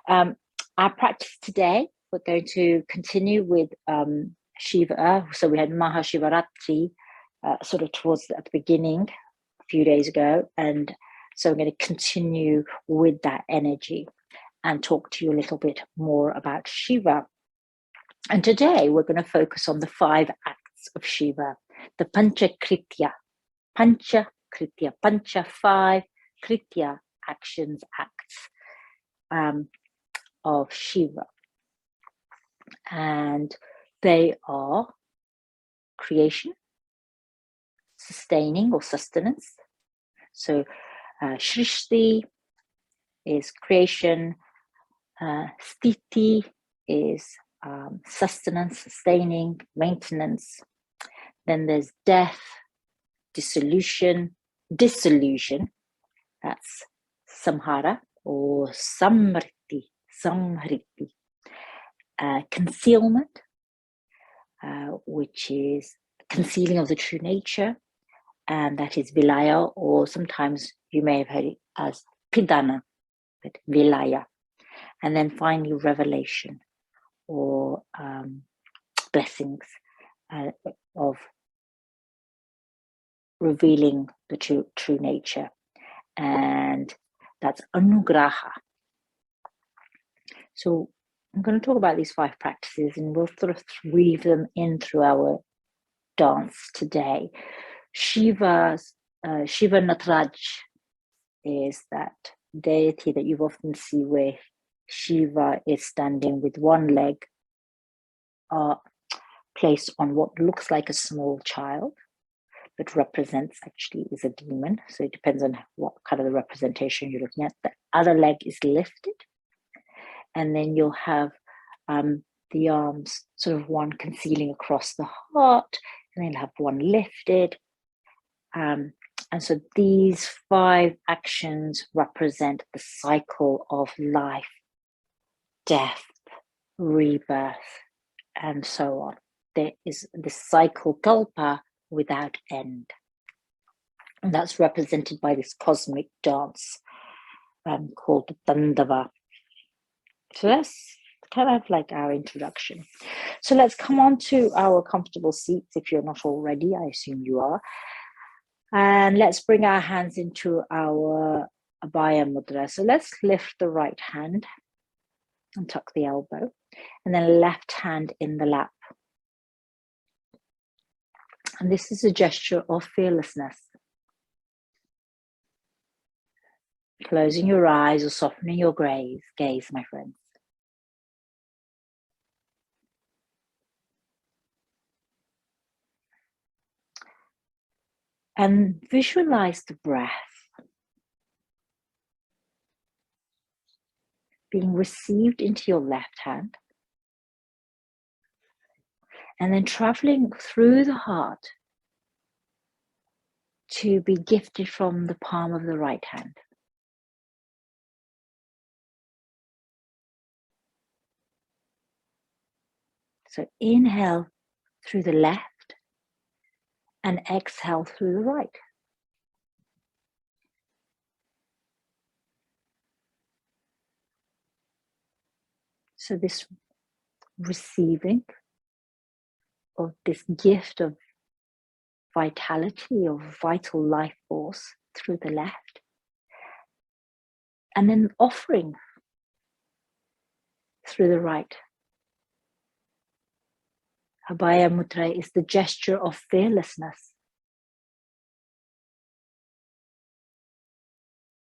Our practice today, we're going to continue with Shiva. So we had Mahashivaratri sort of towards at the beginning, a few days ago. And so I'm going to continue with that energy and talk to you a little bit more about Shiva. And today we're going to focus on the 5 acts of Shiva, the Pancha Kritya, 5 Kritya actions, acts of Shiva. And they are creation, sustaining or sustenance. So Srishti is creation, Sthiti is sustenance, sustaining, maintenance. Then there's death, dissolution, that's samhara or samriti, concealment, which is concealing of the true nature, and that is vilaya, or sometimes you may have heard it as pidana, but vilaya. And then finally revelation, or blessings of revealing the true nature, and that's anugraha. So I'm going to talk about these 5 practices, and we'll sort of weave them in through our dance today. Shiva Nataraj is that deity that you often see where Shiva is standing with one leg placed on what looks like a small child, but represents actually is a demon. So it depends on what kind of the representation you're looking at. The other leg is lifted, and then you'll have the arms sort of one concealing across the heart, and then you'll have one lifted. And so these 5 actions represent the cycle of life, death, rebirth, and so on. There is the cycle kalpa without end. And that's represented by this cosmic dance called Dandava. So that's kind of like our introduction. So let's come on to our comfortable seats if you're not already. I assume you are. And let's bring our hands into our Abhaya Mudra. So let's lift the right hand and tuck the elbow, and then left hand in the lap. And this is a gesture of fearlessness. Closing your eyes or softening your gaze, my friends. And visualize the breath being received into your left hand, and then traveling through the heart to be gifted from the palm of the right hand. So inhale through the left and exhale through the right. So this receiving of this gift of vitality, of vital life force through the left, and then offering through the right. Abhaya Mudra is the gesture of fearlessness,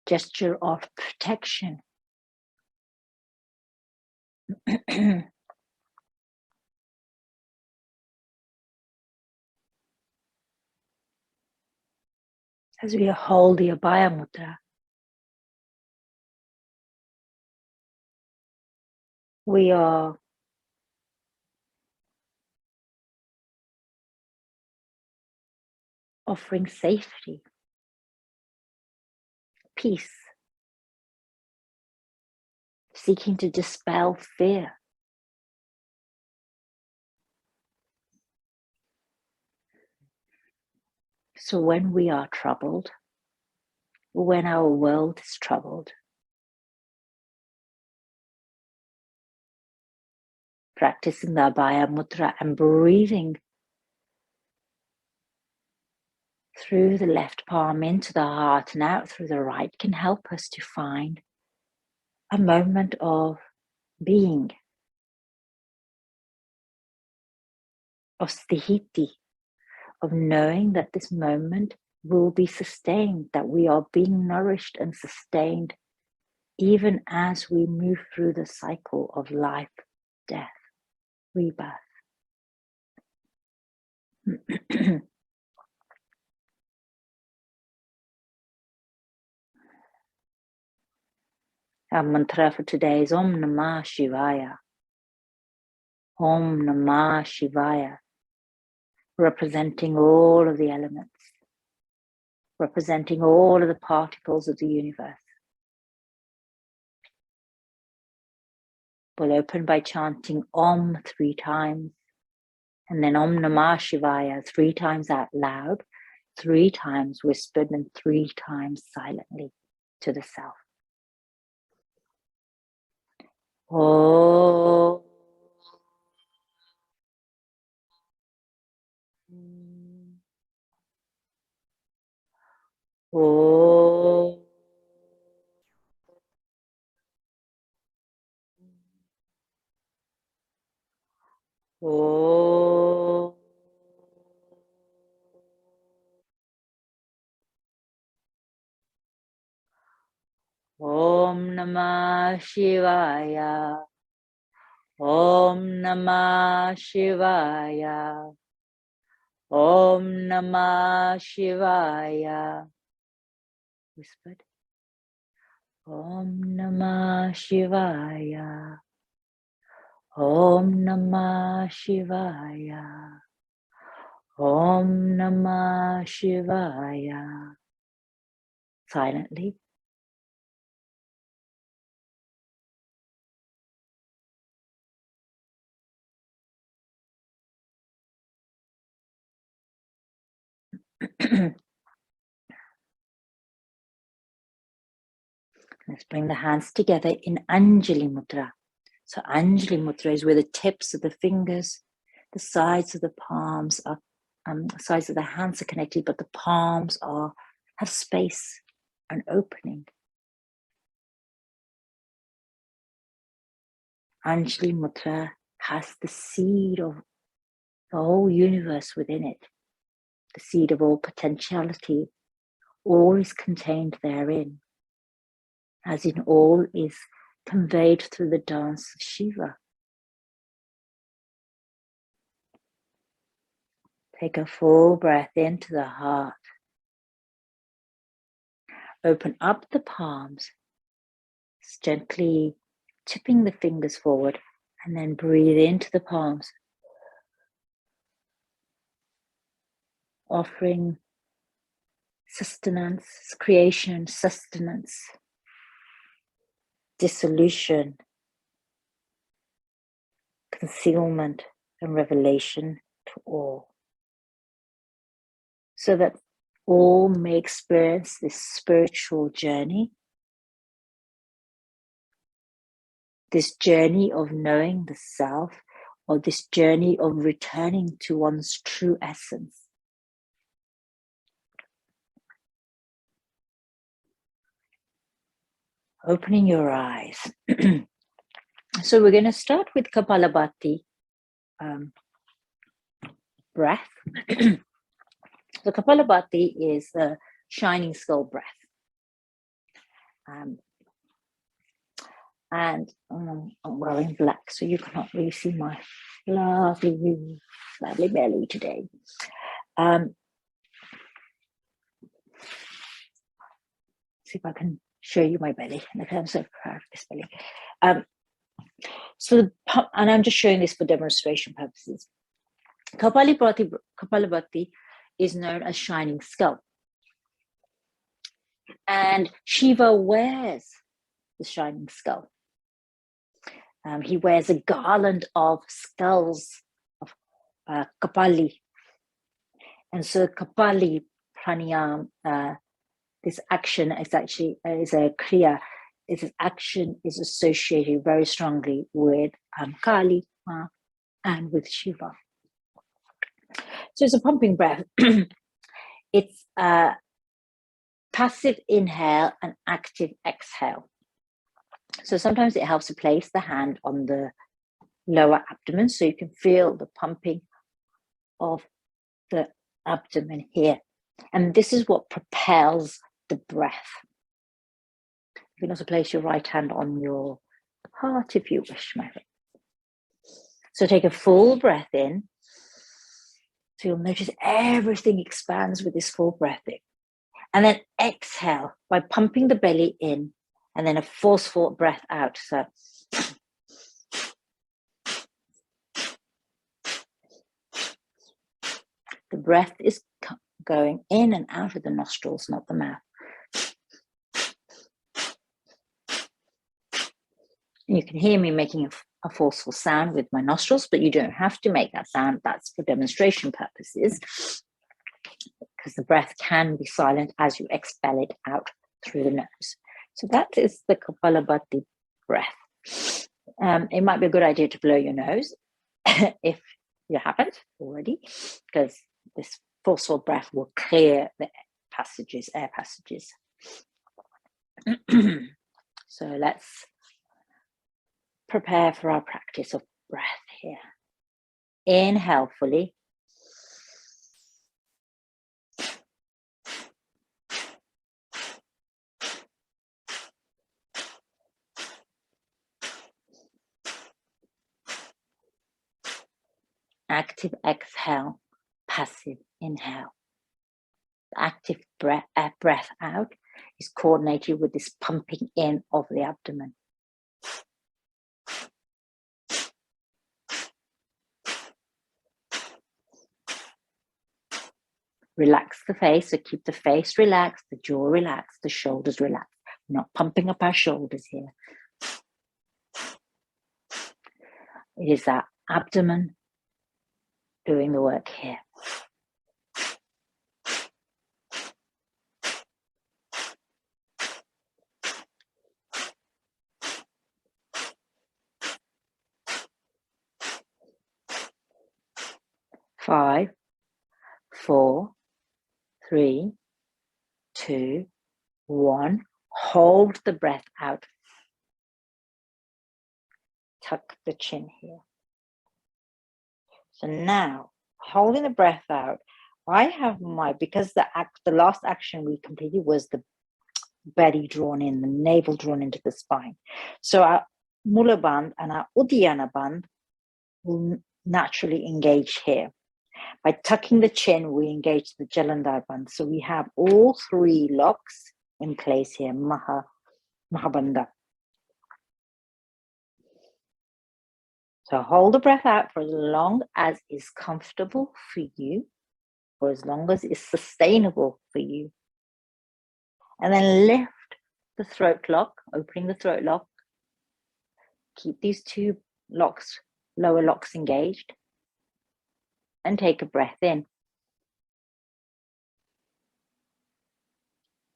gesture of protection. As we hold the Abhaya Mudra, we are offering safety, peace, seeking to dispel fear. So when we are troubled, when our world is troubled, practicing the Abhaya Mudra and breathing through the left palm into the heart and out through the right can help us to find a moment of being, of sthiti, of knowing that this moment will be sustained, that we are being nourished and sustained even as we move through the cycle of life, death, rebirth. Our mantra for today is Om Namah Shivaya. Om Namah Shivaya, representing all of the elements, representing all of the particles of the universe. We'll open by chanting Om 3 times, and then Om Namah Shivaya 3 times out loud, 3 times whispered, and 3 times silently to the self. Om. Om. Om. Om Namah Shivaya. Om Namah Shivaya. Om Namah Shivaya. Whispered. Om Namah Shivaya. Om Namah Shivaya. Om Namah Shivaya. Silently. Let's bring the hands together in Anjali Mudra. So Anjali Mudra is where the tips of the fingers, the sides of the palms are, sides of the hands are connected, but the palms have space, an opening. Anjali Mudra has the seed of the whole universe within it, the seed of all potentiality. All is contained therein, as in all is conveyed through the dance of Shiva. Take a full breath into the heart. Open up the palms, gently tipping the fingers forward, and then breathe into the palms, offering sustenance, creation, sustenance, dissolution, concealment, and revelation to all, so that all may experience this spiritual journey, this journey of knowing the self, or this journey of returning to one's true essence. Opening your eyes. So we're going to start with Kapalabhati breath. So Kapalabhati is the shining skull breath. And I'm wearing black, so you cannot really see my lovely belly today. See if I can show you my belly. I'm so proud of this belly. And I'm just showing this for demonstration purposes. Kapalabhati is known as shining skull. And Shiva wears the shining skull. He wears a garland of skulls of Kapali. And so Kapali pranayam, this action is actually is a kriya. This action is associated very strongly with Kali, Brahma and with Shiva. So it's a pumping breath. It's a passive inhale and active exhale. So sometimes it helps to place the hand on the lower abdomen so you can feel the pumping of the abdomen here. And this is what propels the breath. You can also place your right hand on your heart if you wish, my friend. So take a full breath in. So you'll notice everything expands with this full breath in. And then exhale by pumping the belly in and then a forceful breath out. So the breath is going in and out of the nostrils, not the mouth. You can hear me making a forceful sound with my nostrils, but you don't have to make that sound. That's for demonstration purposes, because the breath can be silent as you expel it out through the nose. So that is the Kapalabhati breath. It might be a good idea to blow your nose if you haven't already, because this forceful breath will clear the passages, air passages. So let's prepare for our practice of breath here. Inhale fully. Active exhale, passive inhale. The active breath out is coordinated with this pumping in of the abdomen. Relax the face, so keep the face relaxed, the jaw relaxed, the shoulders relaxed. We're not pumping up our shoulders here. It is that abdomen doing the work here. Five, 4, 3, 2, 1. Hold the breath out. Tuck the chin here. So now, holding the breath out, I have because the last action we completed was the belly drawn in, the navel drawn into the spine. So our Mula Bandh and our Uddiyana Bandh will naturally engage here. By tucking the chin, we engage the Jalandhar Bandh. So we have all 3 locks in place here, Mahabandha. So hold the breath out for as long as is comfortable for you, for as long as is sustainable for you. And then lift the throat lock, opening the throat lock. Keep these 2 locks, lower locks engaged. And take a breath in.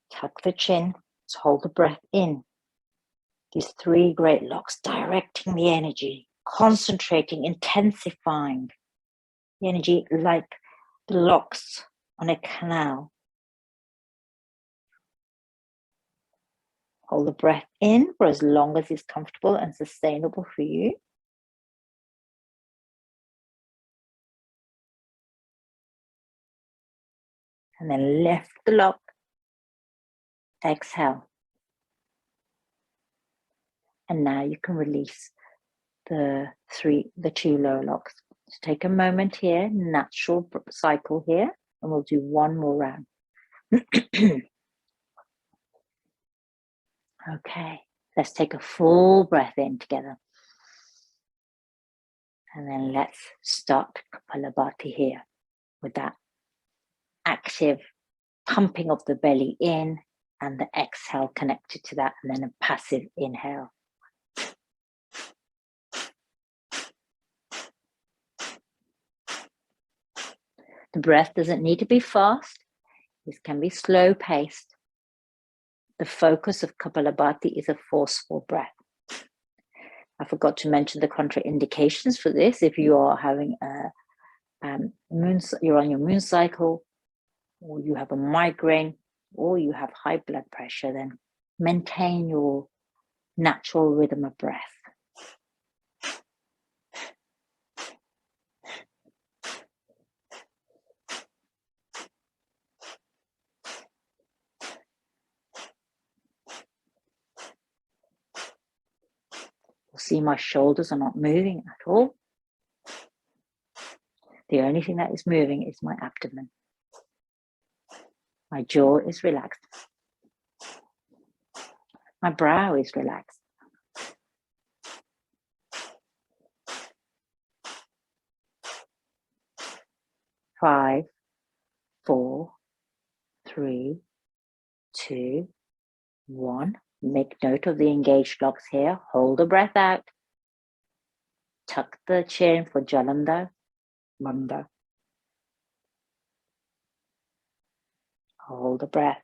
Tuck the chin, so hold the breath in. These 3 great locks, directing the energy, concentrating, intensifying the energy like the locks on a canal. Hold the breath in for as long as is comfortable and sustainable for you. And then lift the lock. Exhale. And now you can release the 2 lower locks. So take a moment here, natural cycle here, and we'll do 1 more round. Okay, let's take a full breath in together. And then let's start Kapalabhati here with that active pumping of the belly in and the exhale connected to that, and then a passive inhale. The breath doesn't need to be fast. This can be slow paced. The focus of Kapalabhati is a forceful breath. I forgot to mention the contraindications for this. If you are having you're on your moon cycle, or you have a migraine, or you have high blood pressure, then maintain your natural rhythm of breath. You'll see my shoulders are not moving at all. The only thing that is moving is my abdomen. My jaw is relaxed. My brow is relaxed. Five, 4, 3, 2, 1. Make note of the engaged blocks here. Hold the breath out. Tuck the chin for Jalandhar. Manda. Hold the breath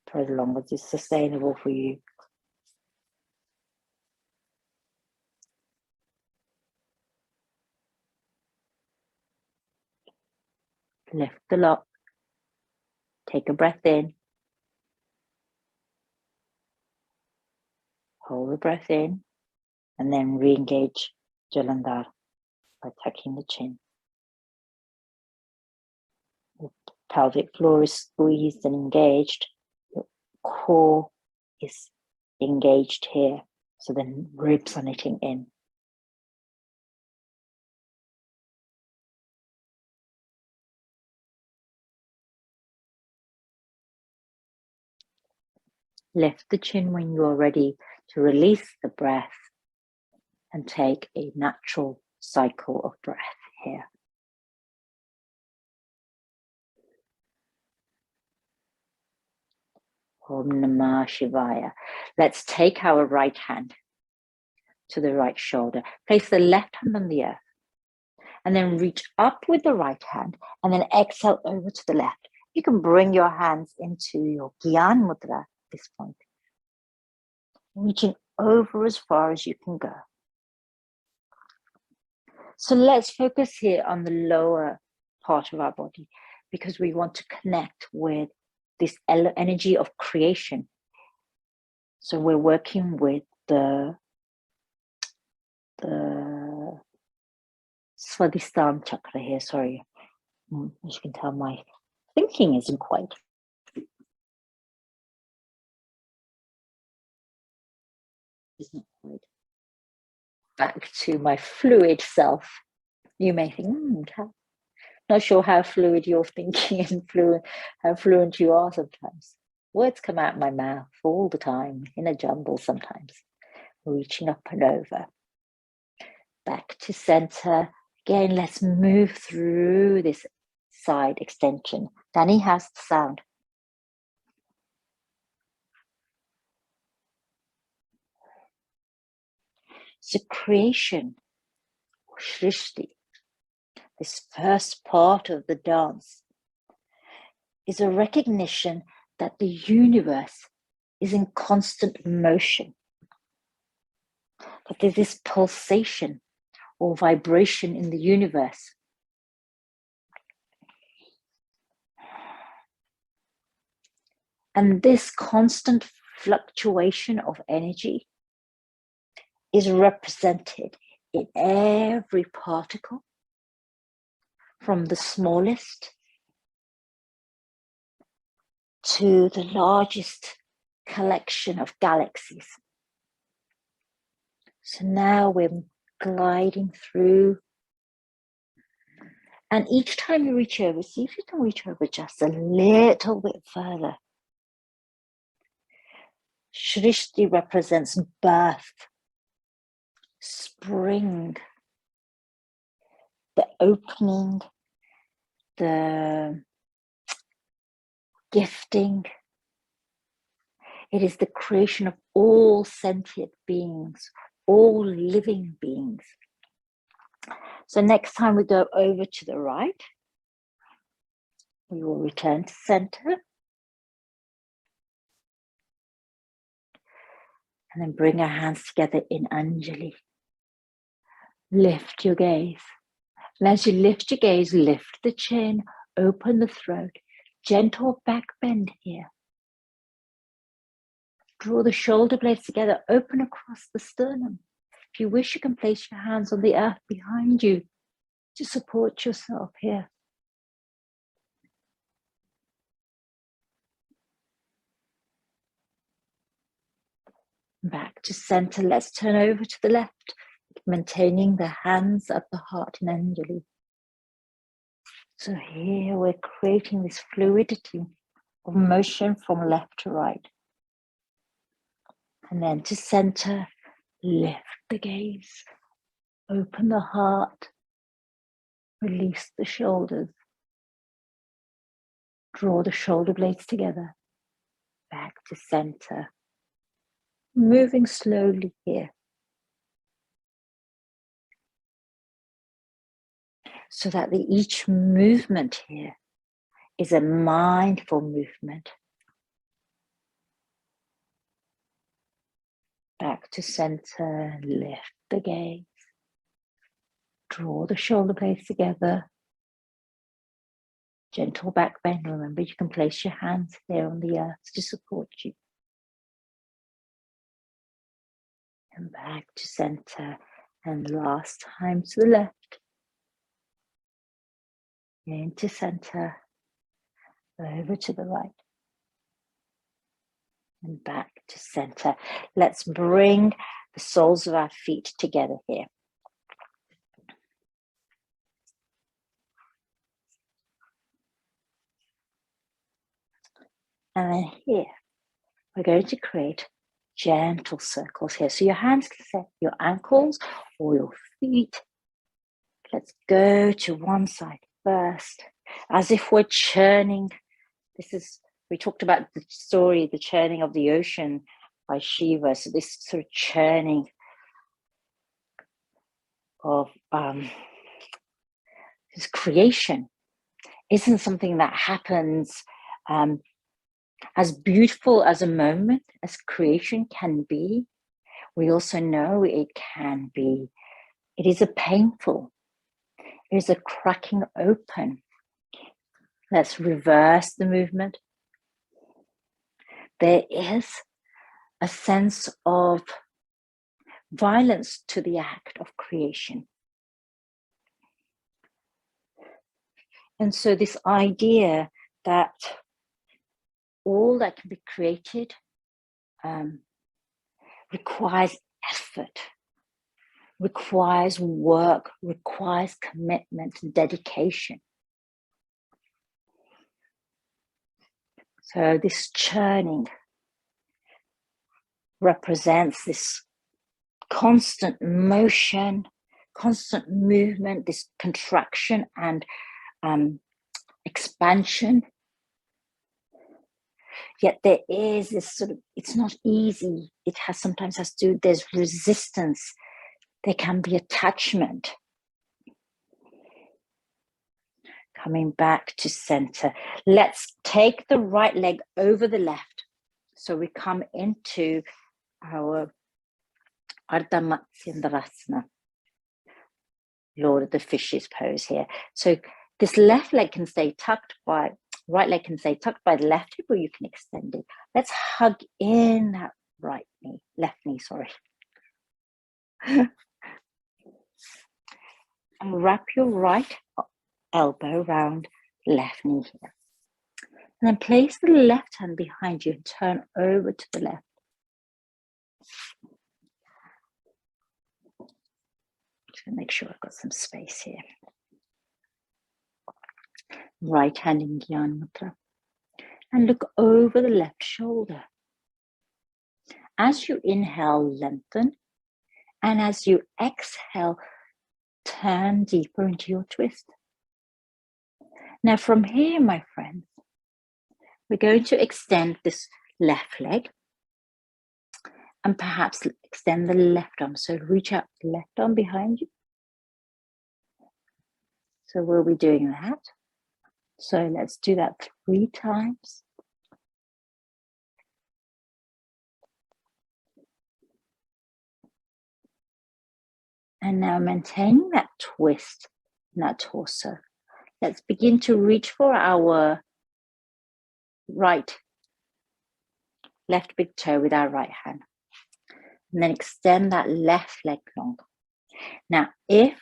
for as long as it's sustainable for you. Lift the lock. Take a breath in. Hold the breath in. And then re-engage Jalandhar by tucking the chin. The pelvic floor is squeezed and engaged. The core is engaged here. So the ribs are knitting in. Lift the chin when you are ready to release the breath and take a natural cycle of breath here. Om Namah Shivaya. Let's take our right hand to the right shoulder. Place the left hand on the earth and then reach up with the right hand and then exhale over to the left. You can bring your hands into your Gyan Mudra at this point, reaching over as far as you can go. So let's focus here on the lower part of our body because we want to connect with this energy of creation. So we're working with the Swadhisthana chakra here, sorry. As you can tell, my thinking isn't quite. Back to my fluid self. You may think, not sure how fluid you're thinking and how fluent you are sometimes. Words come out my mouth all the time, in a jumble sometimes. Reaching up and over. Back to center. Again, let's move through this side extension. Danny, how's the sound? So creation, Shrishti, this first part of the dance, is a recognition that the universe is in constant motion. That there's this pulsation or vibration in the universe. And this constant fluctuation of energy is represented in every particle, from the smallest to the largest collection of galaxies. So now we're gliding through. And each time you reach over, see if you can reach over just a little bit further. Shrishti represents birth, spring, the opening, the gifting. It is the creation of all sentient beings, all living beings. So next time we go over to the right, we will return to center. And then bring our hands together in Anjali. lift your gaze. And as you lift your gaze, lift the chin, open the throat, gentle back bend here. Draw the shoulder blades together, open across the sternum. If you wish, you can place your hands on the earth behind you to support yourself here. Back to center. Let's turn over to the left, maintaining the hands at the heart in Anjali. So here we're creating this fluidity of motion from left to right. And then to center, lift the gaze, open the heart, release the shoulders, draw the shoulder blades together, back to center, moving slowly here. So that each movement here is a mindful movement. Back to center, lift the gaze, draw the shoulder blades together, gentle back bend. Remember, you can place your hands there on the earth to support you. And back to center, and last time to the left, into center, over to the right, and back to center. Let's bring the soles of our feet together here. And then here, we're going to create gentle circles here. So your hands can set your ankles or your feet. Let's go to one side first, as if we're churning. We talked about the story, the churning of the ocean by Shiva. So this sort of churning of this creation isn't something that happens as beautiful as a moment as creation can be. We also know it can be. It is a painful. It is a cracking open. Let's reverse the movement. There is a sense of violence to the act of creation. And so this idea that all that can be created requires effort, requires work, requires commitment and dedication. So this churning represents this constant motion, constant movement, this contraction and expansion. Yet there is this sort of, it's not easy. It sometimes has to, there's resistance. There can be attachment. Coming back to center. Let's take the right leg over the left. So we come into our Ardha Matsyendrasana, Lord of the Fishes pose here. So this left leg can stay tucked by, right leg can stay tucked by the left hip, or you can extend it. Let's hug in that right knee, left knee, sorry. And wrap your right elbow around left knee here. And then place the left hand behind you and turn over to the left. Just gonna make sure I've got some space here. Right hand in Gyan Mudra. And look over the left shoulder. As you inhale, lengthen. And as you exhale, turn deeper into your twist. Now from here, my friends, we're going to extend this left leg and perhaps extend the left arm. So reach out the left arm behind you. So we'll be doing that. So let's do that 3 times. And now maintaining that twist in that torso. Let's begin to reach for our left big toe with our right hand. And then extend that left leg long. Now, if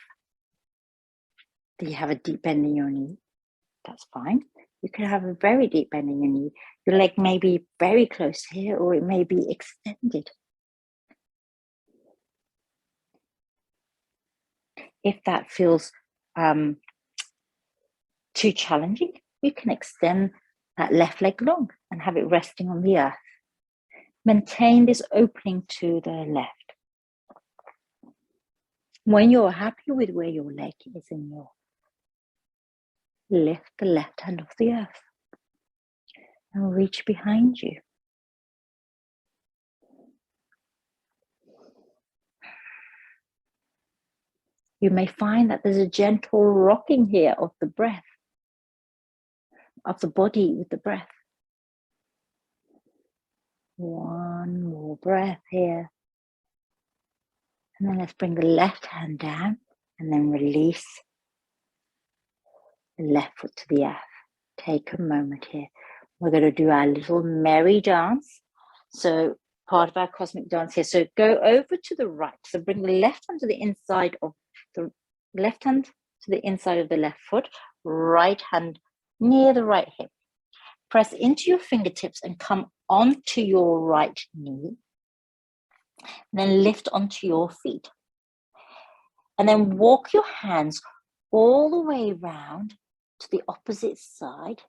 you have a deep bend in your knee, that's fine. You can have a very deep bend in your knee. Your leg may be very close here, or it may be extended. If that feels too challenging, you can extend that left leg long and have it resting on the earth. Maintain this opening to the left. When you're happy with where your leg is in your, lift the left hand off the earth and reach behind you. You may find that there's a gentle rocking here of the breath, of the body with the breath. One more breath here. And then let's bring the left hand down and then release the left foot to the earth. Take a moment here. We're going to do our little merry dance. So part of our cosmic dance here. So go over to the right. So bring the left hand to the inside of the left hand to the inside of the left foot. Right hand near the right hip. Press into your fingertips and come onto your right knee. Then lift onto your feet. And then walk your hands all the way around to the opposite side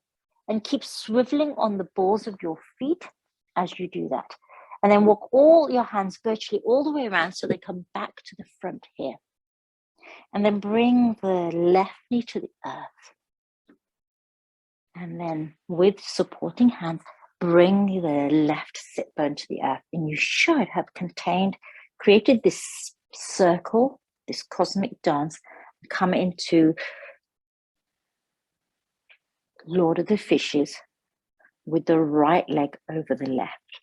and keep swiveling on the balls of your feet as you do that. And then walk all your hands virtually all the way around so they come back to the front here. And then bring the left knee to the earth. And then with supporting hands, bring the left sit bone to the earth. And you should have created this circle, this cosmic dance, come into Lord of the Fishes with the right leg over the left.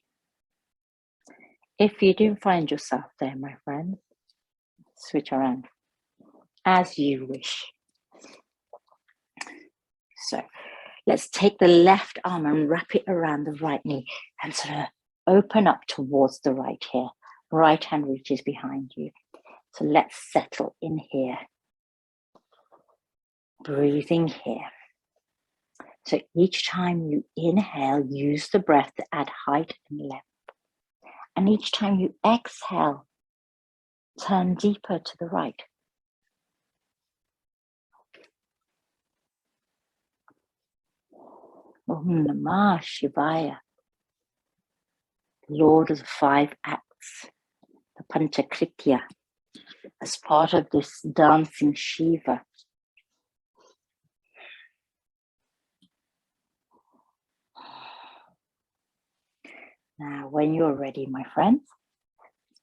If you do find yourself there, my friend, switch around as you wish. So let's take the left arm and wrap it around the right knee and sort of open up towards the right here. Right hand reaches behind you. So let's settle in here. Breathing here. So each time you inhale, use the breath to add height and length. And each time you exhale, turn deeper to the right. Om Namah Shivaya, Lord of the 5 acts, the Panchakritya, as part of this dancing Shiva. Now, when you're ready, my friends,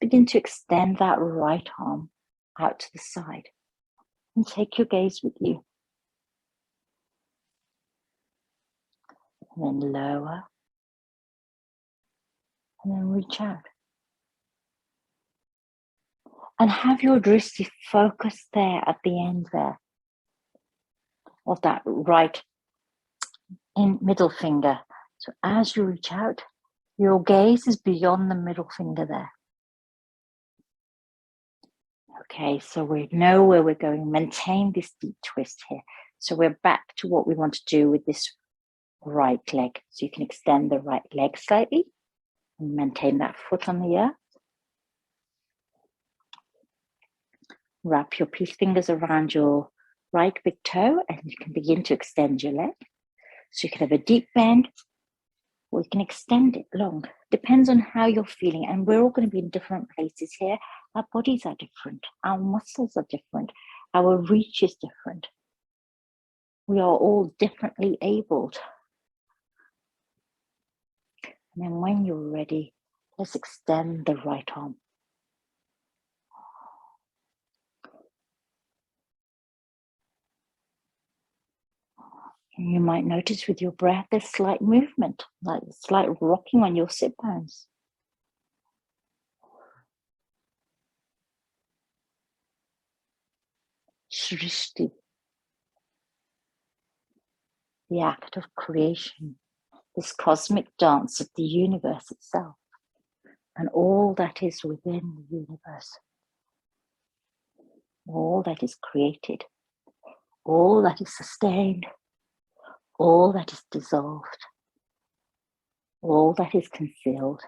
begin to extend that right arm out to the side and take your gaze with you. And then lower and then reach out. And have your drishti focus there at the end there of that right middle finger. So as you reach out, your gaze is beyond the middle finger there. Okay, so we know where we're going. Maintain this deep twist here. So we're back to what we want to do with this right leg. So you can extend the right leg slightly and maintain that foot on the earth. Wrap your peace fingers around your right big toe and you can begin to extend your leg. So you can have a deep bend or you can extend it long. Depends on how you're feeling. And we're all going to be in different places here. Our bodies are different. Our muscles are different. Our reach is different. We are all differently abled. And then when you're ready, let's extend the right arm. And you might notice with your breath, there's slight movement, like slight rocking on your sit bones. srishti, the act of creation, this cosmic dance of the universe itself, and all that is within the universe, all that is created, all that is sustained, all that is dissolved, all that is concealed,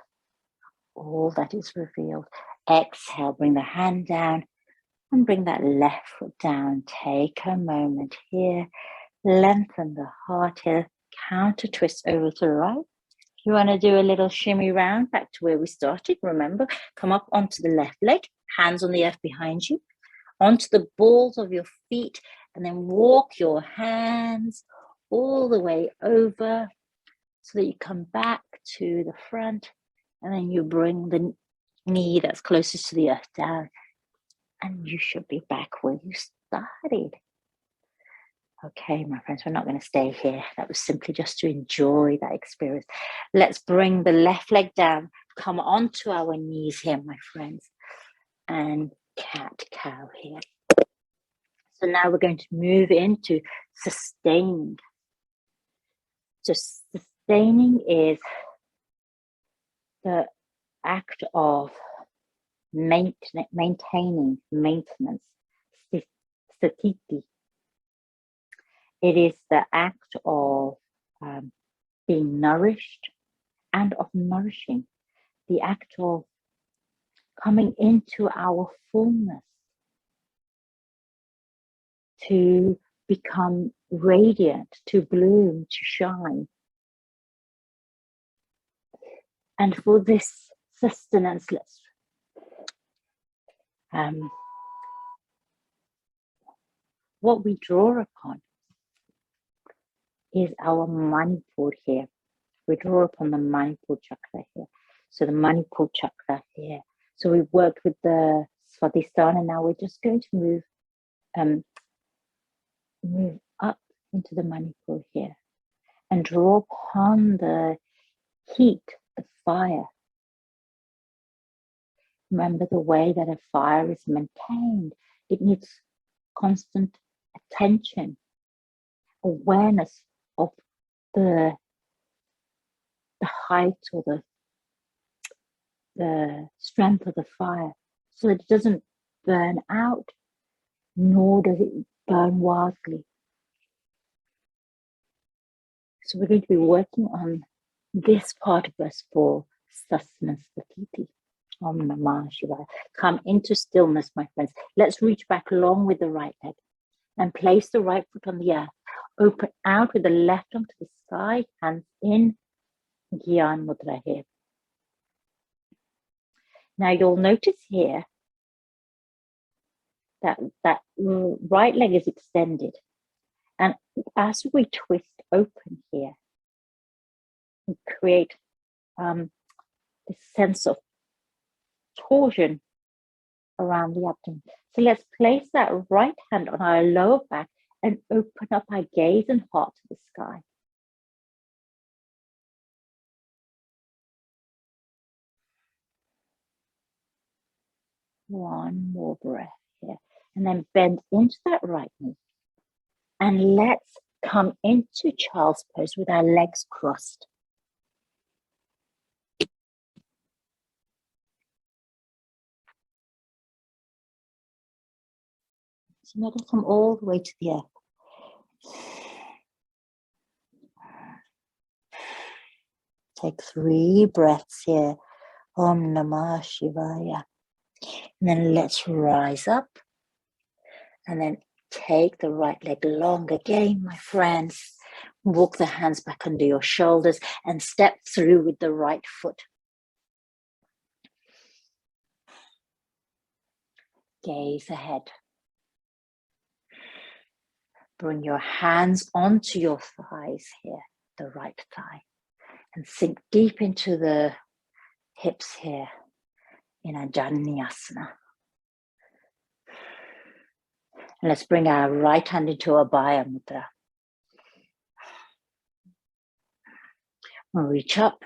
all that is revealed. Exhale, bring the hand down and bring that left foot down. Take a moment here, lengthen the heart here, counter twist over to the right. If you want to do a little shimmy round back to where we started, remember, come up onto the left leg, hands on the earth behind you, onto the balls of your feet, and then walk your hands all the way over so that you come back to the front, and then you bring the knee that's closest to the earth down, and you should be back where you started. Okay, my friends, we're not going to stay here. That was simply just to enjoy that experience. Let's bring the left leg down, come onto our knees here, my friends, and cat-cow here. So now we're going to move into sustaining. So sustaining is the act of maintaining, maintenance, satiti. It is the act of being nourished and of nourishing, the act of coming into our fullness, to become radiant, to bloom, to shine. And for this sustenance, what we draw upon is our Manipur here. We draw upon the Manipur chakra here. So the Manipur chakra here. So we've worked with the Swadhisthana, and now we're just going to move up into the Manipur here and draw upon the heat, the fire. Remember the way that a fire is maintained. It needs constant attention, awareness of the height or the strength of the fire, so that it doesn't burn out, nor does it burn wildly. So we're going to be working on this part of us for sustenance, satiti. Om Namah Shivaya. Come into stillness, my friends. Let's reach back along with the right leg and place the right foot on the earth. Open out with the left arm to the sky, hands in, Gyan Mudra here. Now you'll notice here that right leg is extended. And as we twist open here, we create this sense of torsion around the abdomen. So let's place that right hand on our lower back and open up our gaze and heart to the sky. One more breath here. And then bend into that right knee. And let's come into child's pose with our legs crossed. So now come all the way to the earth. Take 3 breaths here. Om Namah Shivaya. And then let's rise up. And then take the right leg long again, my friends. Walk the hands back under your shoulders and step through with the right foot. Gaze ahead. Bring your hands onto your thighs here, the right thigh, and sink deep into the hips here in Ajanyasana. And let's bring our right hand into Abhaya Mudra. We'll reach up.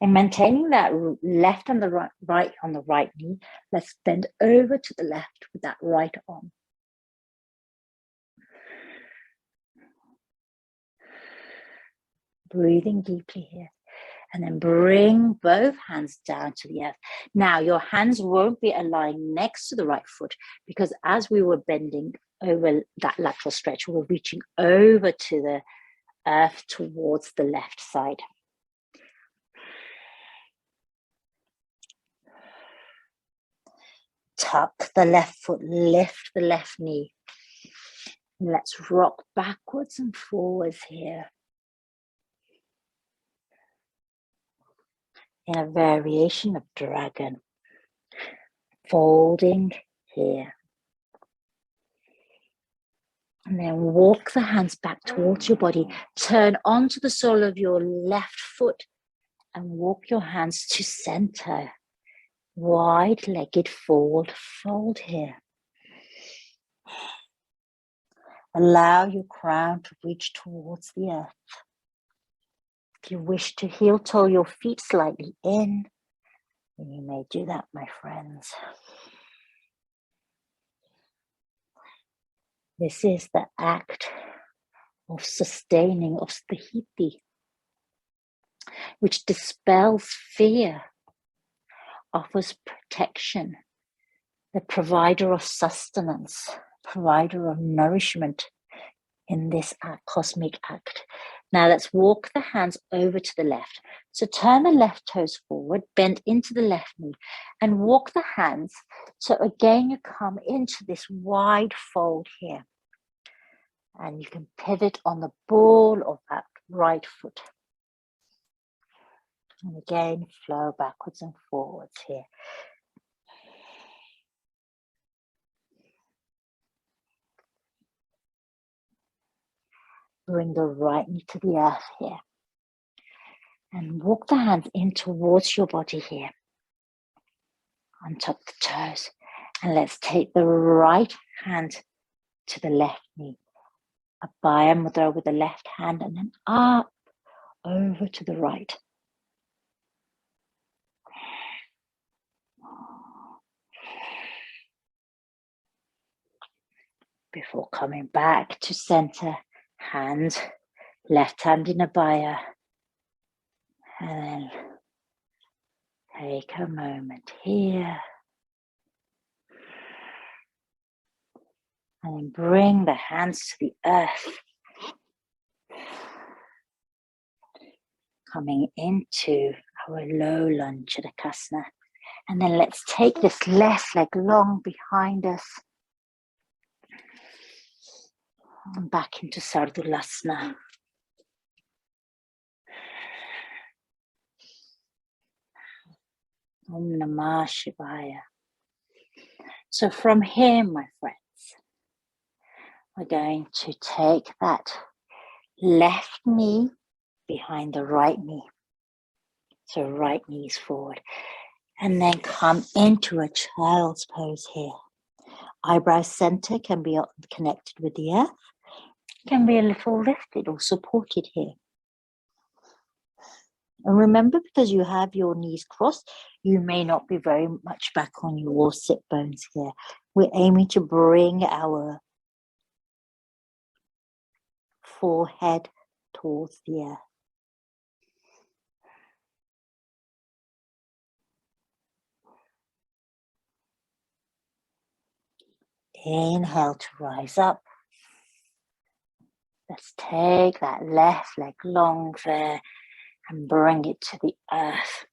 And maintaining that left and the right on the right knee, let's bend over to the left with that right arm. Breathing deeply here. And then bring both hands down to the earth. Now, your hands won't be aligned next to the right foot, because as we were bending over that lateral stretch, we're reaching over to the earth towards the left side. Tuck the left foot, lift the left knee. And let's rock backwards and forwards here. In a variation of dragon. Folding here. And then walk the hands back towards your body. Turn onto the sole of your left foot and walk your hands to center. Wide-legged forward fold here. Allow your crown to reach towards the earth. If you wish to heel toe your feet slightly in, then you may do that, my friends. This is the act of sustaining of Sthiti, which dispels fear, offers protection, the provider of sustenance, provider of nourishment in this cosmic act. Now let's walk the hands over to the left. So turn the left toes forward, bend into the left knee, and walk the hands. So again, you come into this wide fold here. And you can pivot on the ball of that right foot. And again, flow backwards and forwards here. Bring the right knee to the earth here. And walk the hands in towards your body here. Untop the toes. And let's take the right hand to the left knee. Abhaya Mudra with the left hand and then up over to the right. Before coming back to center, hand, left hand in Abhaya. And then take a moment here. And then bring the hands to the earth. Coming into our low lunge Adhikasana. And then let's take this left leg long behind us. And back into Sardulasana. Om Namah Shivaya. So from here, my friends, we're going to take that left knee behind the right knee. So right knee is forward. And then come into a child's pose here. Eyebrow center can be connected with the earth. Can be a little lifted or supported here. And remember, because you have your knees crossed, you may not be very much back on your sit bones here. We're aiming to bring our forehead towards the earth. Inhale to rise up. Let's take that left leg long there and bring it to the earth.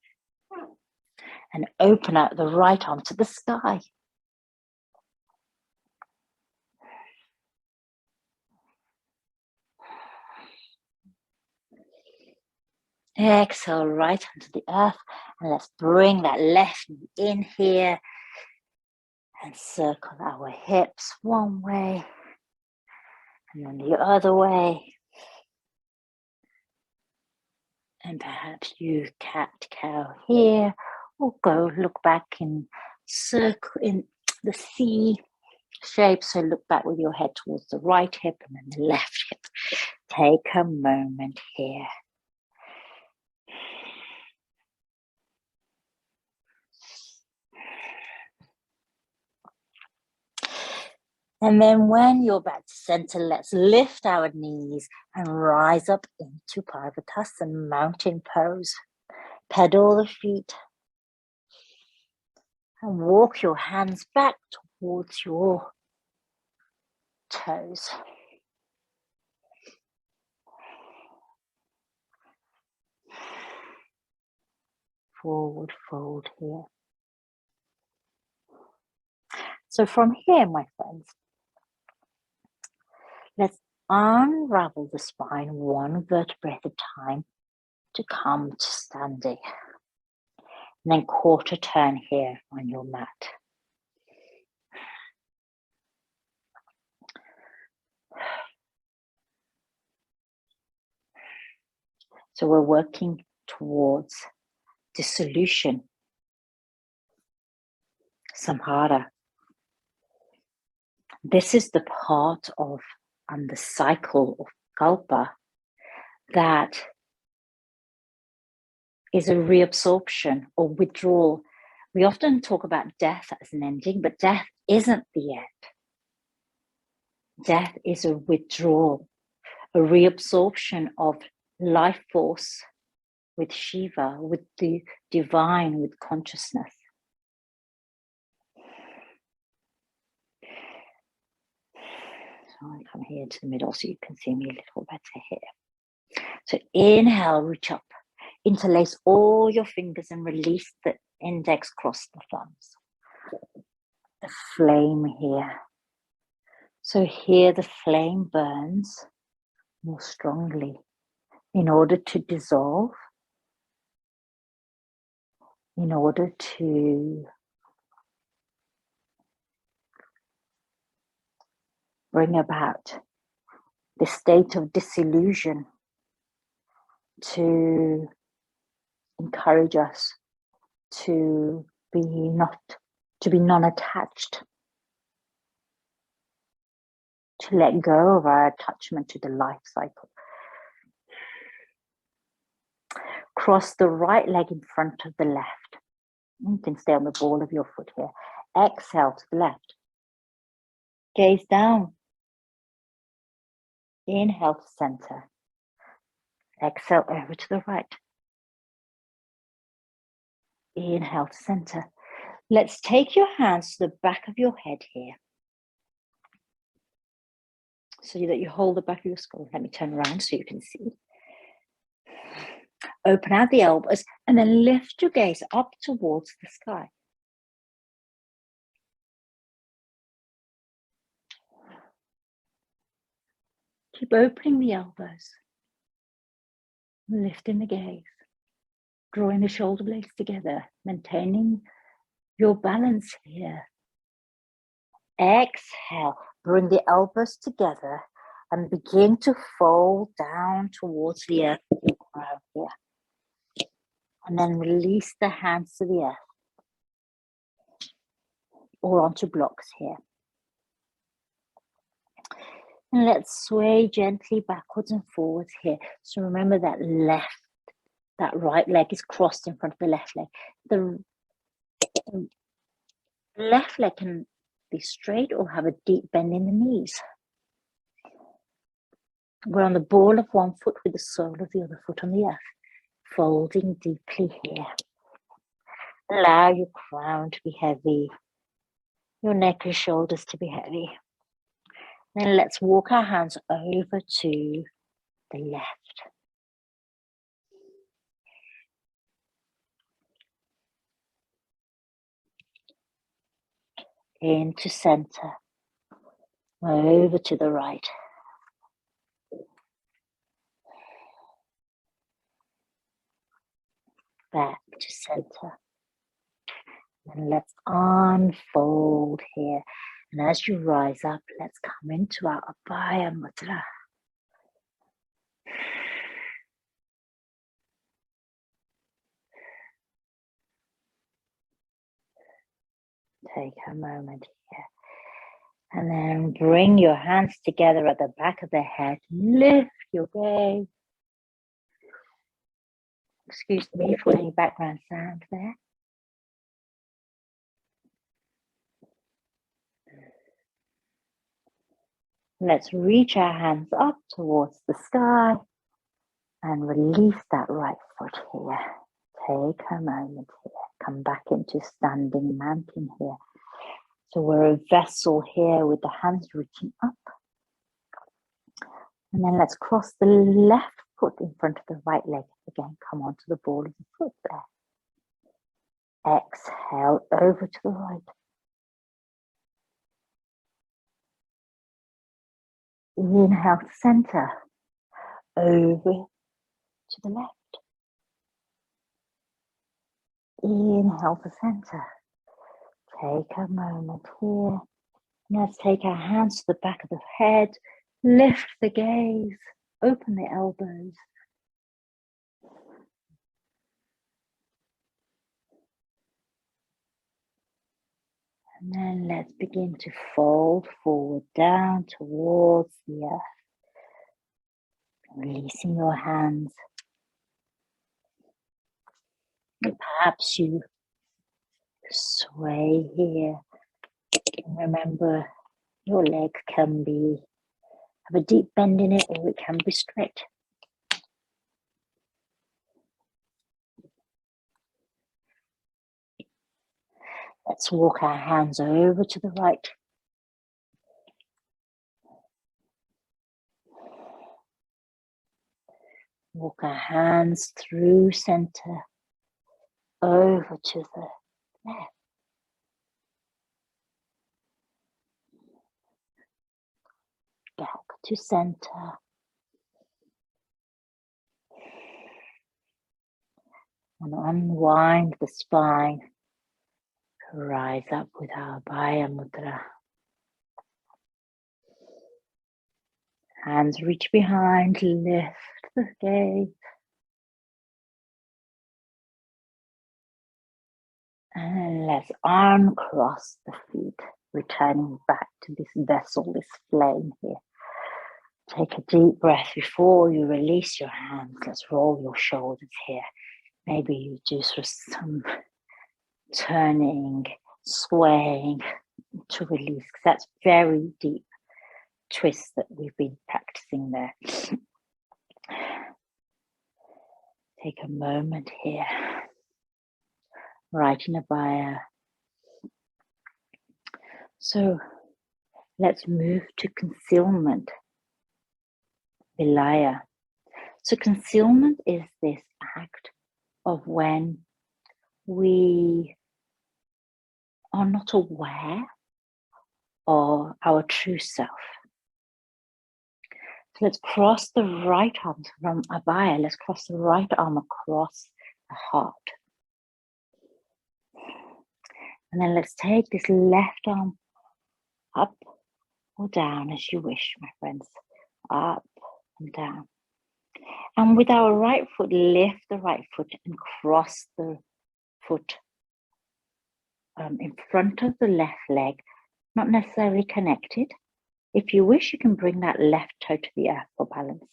And open out the right arm to the sky. Exhale right onto the earth. And let's bring that left knee in here. And circle our hips one way. And then the other way. And perhaps you cat-cow here. Or go look back in circle in the C shape. So look back with your head towards the right hip and then the left hip. Take a moment here. And then when you're back to center, let's lift our knees and rise up into Parvatasana, mountain pose. Pedal the feet and walk your hands back towards your toes. Forward fold here. So from here, my friends, let's unravel the spine one vertebrae at a time to come to standing. And then quarter turn here on your mat. So we're working towards dissolution, samhara. This is the part of the cycle of kalpa that is a reabsorption or withdrawal. We often talk about death as an ending, but death isn't the end. Death is a withdrawal, a reabsorption of life force with Shiva, with the divine, with consciousness. So I come here to the middle so you can see me a little better here. So inhale, reach up, interlace all your fingers and release the index, cross the thumbs. The flame here. So here the flame burns more strongly in order to dissolve, in order to bring about the state of disillusion, to encourage us to be non-attached, to let go of our attachment to the life cycle. Cross the right leg in front of the left. You can stay on the ball of your foot here. Exhale to the left. Gaze down. Inhale to center. Exhale over to the right. Inhale to center. Let's take your hands to the back of your head here, so that you hold the back of your skull. Let me turn around so you can see. Open out the elbows and then lift your gaze up towards the sky. Keep opening the elbows, lifting the gaze, drawing the shoulder blades together, maintaining your balance here. Exhale, bring the elbows together and begin to fold down towards the earth with your crown here. And then release the hands to the earth or onto blocks here. And let's sway gently backwards and forwards here. So remember that right leg is crossed in front of the left leg. The left leg can be straight or have a deep bend in the knees. We're on the ball of one foot with the sole of the other foot on the earth, folding deeply here. Allow your crown to be heavy, your neck and shoulders to be heavy. Then let's walk our hands over to the left. Into center. Over to the right. Back to center. And let's unfold here. And as you rise up, let's come into our Abhaya Mudra. Take a moment here. And then bring your hands together at the back of the head. Lift your gaze. Excuse me for any background sound there. Let's reach our hands up towards the sky and release that right foot here. Take a moment here. Come back into standing mountain here. So we're a vessel here with the hands reaching up. And then let's cross the left foot in front of the right leg. Again, come onto the ball of the foot there. Exhale over to the right. Inhale to center. Over to the left. Inhale to center. Take a moment here. Let's take our hands to the back of the head. Lift the gaze. Open the elbows. And then let's begin to fold forward down towards the earth. Releasing your hands. Perhaps you sway here. And remember, your leg can have a deep bend in it, or it can be straight. Let's walk our hands over to the right. Walk our hands through center, over to the left. Back to center. And unwind the spine. Rise up with our Abhaya Mudra. Hands reach behind, lift the gaze. And let's uncross the feet, returning back to this vessel, this flame here. Take a deep breath before you release your hands. Let's roll your shoulders here. Maybe you do some turning, swaying to release, because that's very deep twist that we've been practicing there. Take a moment here. Right in Abhaya. So let's move to concealment. Vilaya. So concealment is this act of when we are not aware of our true self. So let's cross the right arm from Abhaya. Let's cross the right arm across the heart. And then let's take this left arm up or down as you wish, my friends. Up and down. And with our right foot, lift the right foot and cross the foot in front of the left leg, not necessarily connected. If you wish, you can bring that left toe to the earth for balance.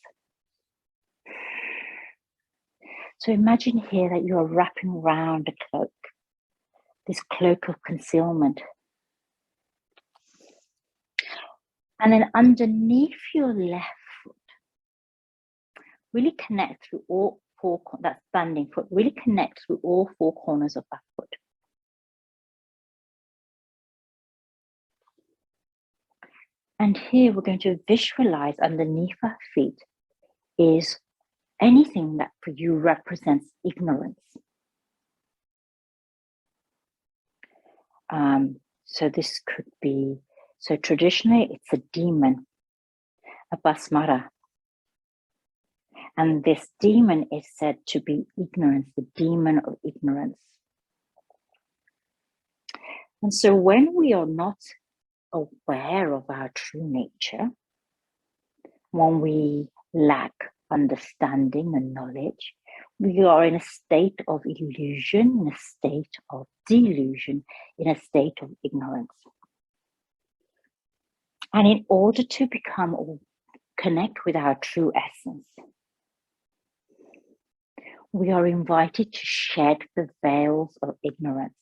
So imagine here that you are wrapping around a cloak, this cloak of concealment. And then underneath your left foot, really connect through all four, that standing foot, really connect through all four corners of that foot. And here we're going to visualize underneath our feet is anything that for you represents ignorance. So this could be, so traditionally it's a demon, a basmara. And this demon is said to be ignorance, the demon of ignorance. And so when we are not aware of our true nature, when we lack understanding and knowledge, we are in a state of illusion, in a state of delusion, in a state of ignorance. And in order to become or connect with our true essence, we are invited to shed the veils of ignorance.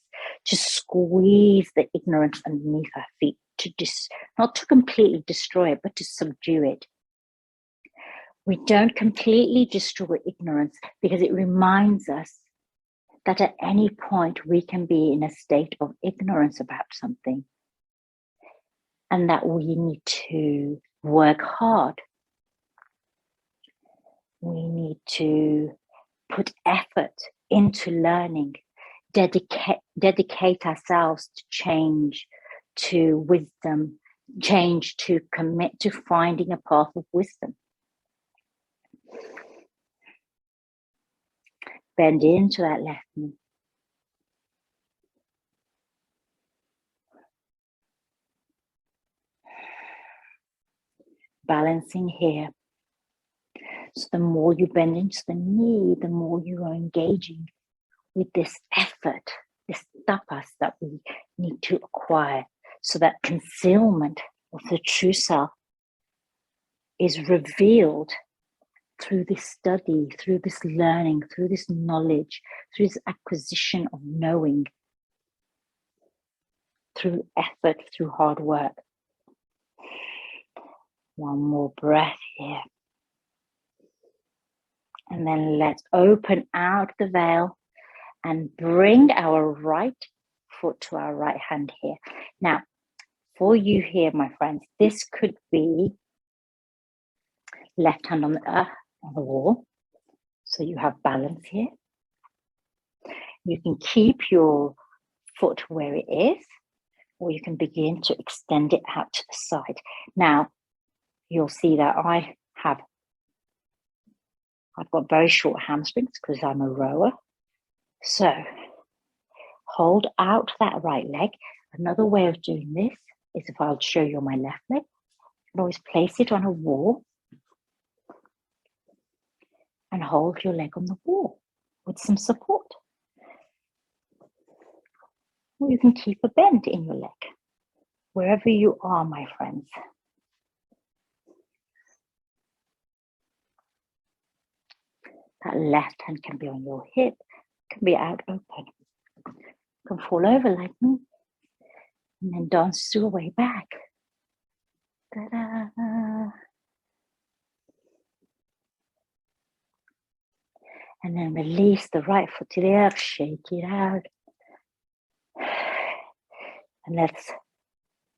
to squeeze the ignorance underneath our feet, not to completely destroy it, but to subdue it. We don't completely destroy ignorance because it reminds us that at any point we can be in a state of ignorance about something, and that we need to work hard. We need to put effort into learning, dedicate ourselves to change, to wisdom, change, to commit to finding a path of wisdom. Bend into that left knee. Balancing here. So the more you bend into the knee, the more you are engaging with this effort, this tapas that we need to acquire, so that concealment of the true self is revealed through this study, through this learning, through this knowledge, through this acquisition of knowing, through effort, through hard work. One more breath here. And then let's open out the veil and bring our right foot to our right hand here. Now, for you here, my friends, this could be left hand on the wall. So you have balance here. You can keep your foot where it is, or you can begin to extend it out to the side. Now, you'll see that I've got very short hamstrings because I'm a rower. So hold out that right leg. Another way of doing this is, if I'll show you on my left leg, you can always place it on a wall and hold your leg on the wall with some support. Or you can keep a bend in your leg, wherever you are, my friends. That left hand can be on your hip, can be out open. You can fall over like me, and then dance your way back. Ta-da. And then release the right foot to the earth, shake it out. And let's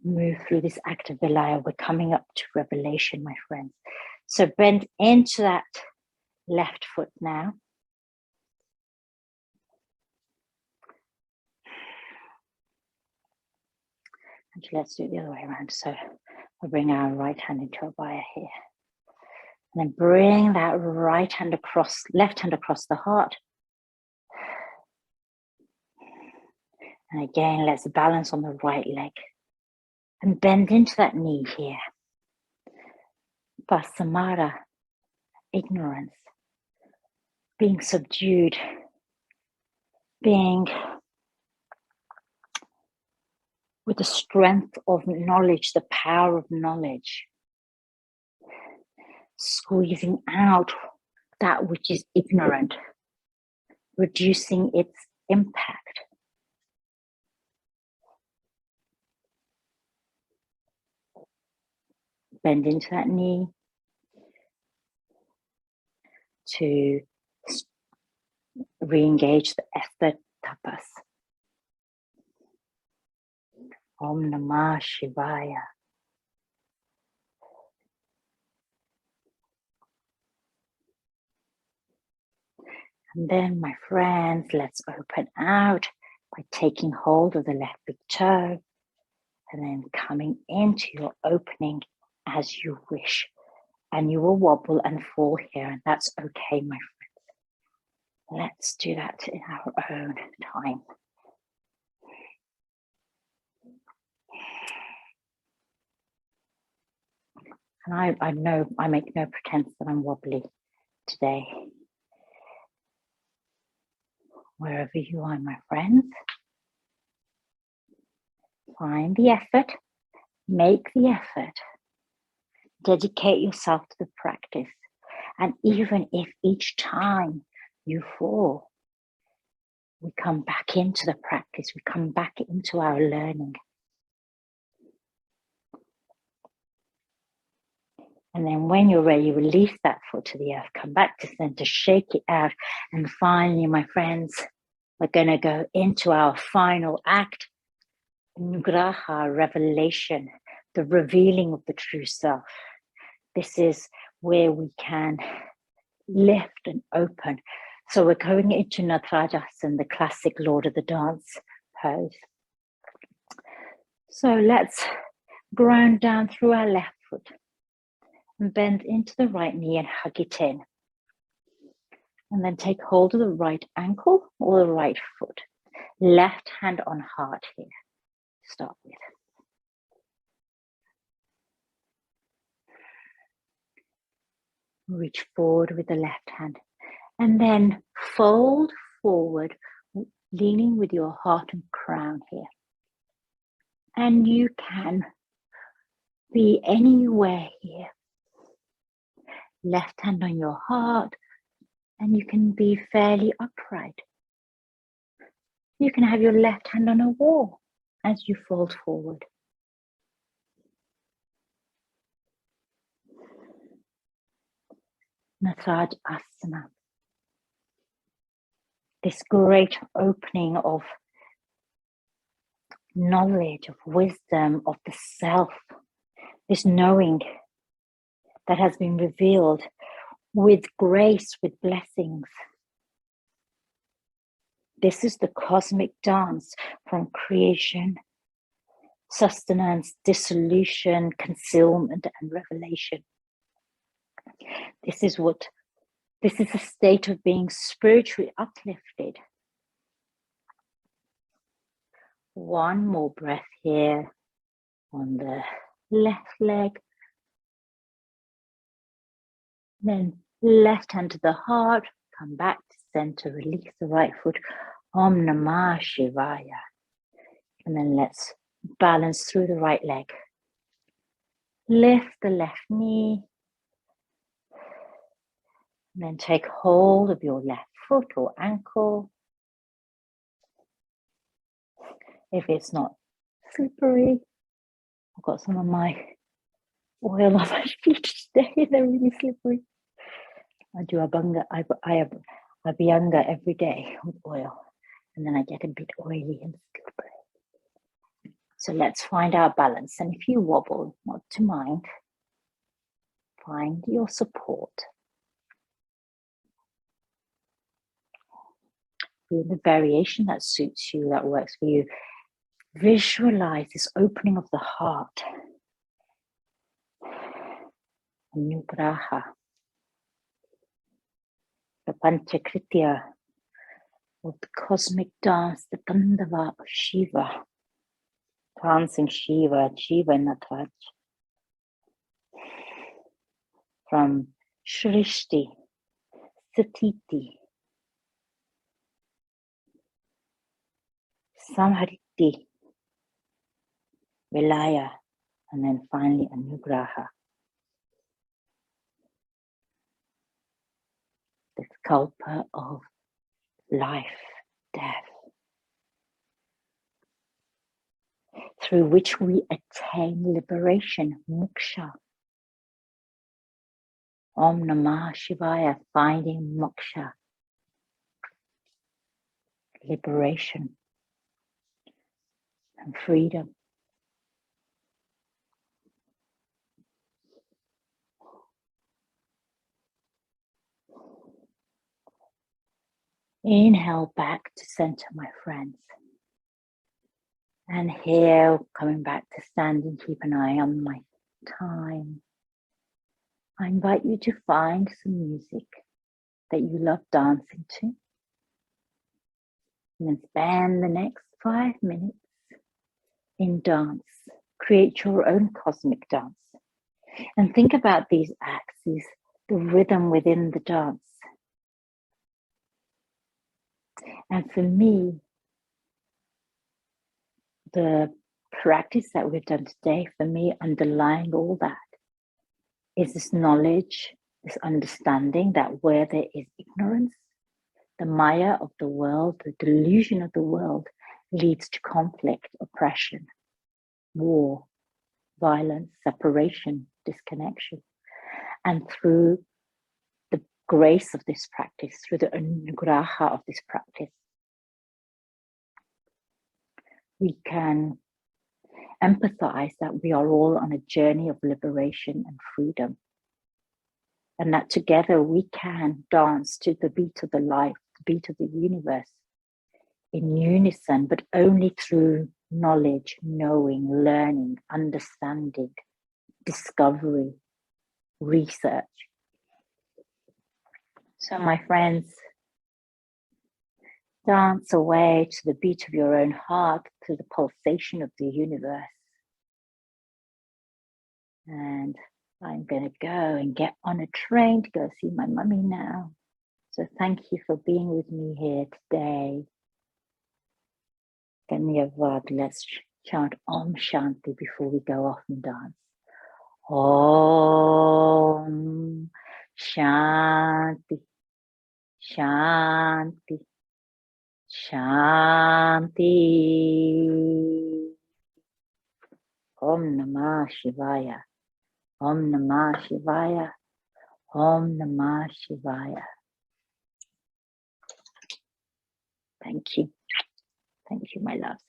move through this act of Vilaya. We're coming up to revelation, my friends. So bend into that left foot now. Actually, let's do it the other way around. So we'll bring our right hand into Abhaya here. And then bring that left hand across the heart. And again, let's balance on the right leg. And bend into that knee here. Pasamara, ignorance, being subdued, being with the strength of knowledge, the power of knowledge, squeezing out that which is ignorant, reducing its impact. Bend into that knee to re-engage the effort tapas. Om Namah Shivaya. And then, my friends, let's open out by taking hold of the left big toe and then coming into your opening as you wish. And you will wobble and fall here, and that's okay, my friends. Let's do that in our own time. And I know I make no pretense that I'm wobbly today. Wherever you are, my friends, find the effort, make the effort, dedicate yourself to the practice. And even if each time you fall, we come back into the practice, we come back into our learning. And then when you're ready, release that foot to the earth, come back to center, shake it out. And finally, my friends, we're going to go into our final act, Nugraha, revelation, the revealing of the true self. This is where we can lift and open. So we're going into Nadrajasana, the classic Lord of the Dance pose. So let's ground down through our left foot and bend into the right knee and hug it in. And then take hold of the right ankle or the right foot. Left hand on heart here to start with. Reach forward with the left hand. And then fold forward, leaning with your heart and crown here. And you can be anywhere here. Left hand on your heart, and you can be fairly upright. You can have your left hand on a wall as you fold forward. Nadrajasana. This great opening of knowledge, of wisdom, of the self, this knowing that has been revealed with grace, with blessings. This is the cosmic dance from creation, sustenance, dissolution, concealment, and revelation. This is a state of being spiritually uplifted. One more breath here on the left leg. Then left hand to the heart, come back to center, release the right foot. Om Namah Shivaya. And then let's balance through the right leg. Lift the left knee. And then take hold of your left foot or ankle. If it's not slippery, I've got some of my oil on my feet today. They're really slippery. I do abhyanga every day with oil, and then I get a bit oily and slippery. So let's find our balance. And if you wobble, not to mind, find your support. Feel the variation that suits you, that works for you. Visualize this opening of the heart. Nugraha. The Panchakritya of the cosmic dance, the Tandava of Shiva. Dancing Shiva, Shiva Nadraj. From Shrishti, Satiti, Samhariti, Vilaya, and then finally Anugraha. The kalpa of life, death, through which we attain liberation, moksha. Om Namah Shivaya, finding moksha, liberation and freedom. Inhale back to center, my friends. And here, coming back to standing, keep an eye on my time. I invite you to find some music that you love dancing to. And then spend the next 5 minutes in dance. Create your own cosmic dance. And think about these acts, the rhythm within the dance. And for me, the practice that we've done today, for me, underlying all that is this knowledge, this understanding that where there is ignorance, The Maya of the world, the delusion of the world, leads to conflict, oppression, war, violence, separation, disconnection. And through the grace of this practice, through the anugraha of this practice, we can empathize that we are all on a journey of liberation and freedom. And that together we can dance to the beat of the life, the beat of the universe, in unison, but only through knowledge, knowing, learning, understanding, discovery, research. So my friends, dance away to the beat of your own heart, to the pulsation of the universe. And I'm going to go and get on a train to go see my mummy now. So thank you for being with me here today. Dhanyavad. Let's chant Om Shanti before we go off and dance. Om Shanti, Shanti, Shanti. Om Namah Shivaya, Om Namah Shivaya, Om Namah Shivaya. Thank you. Thank you, my loves.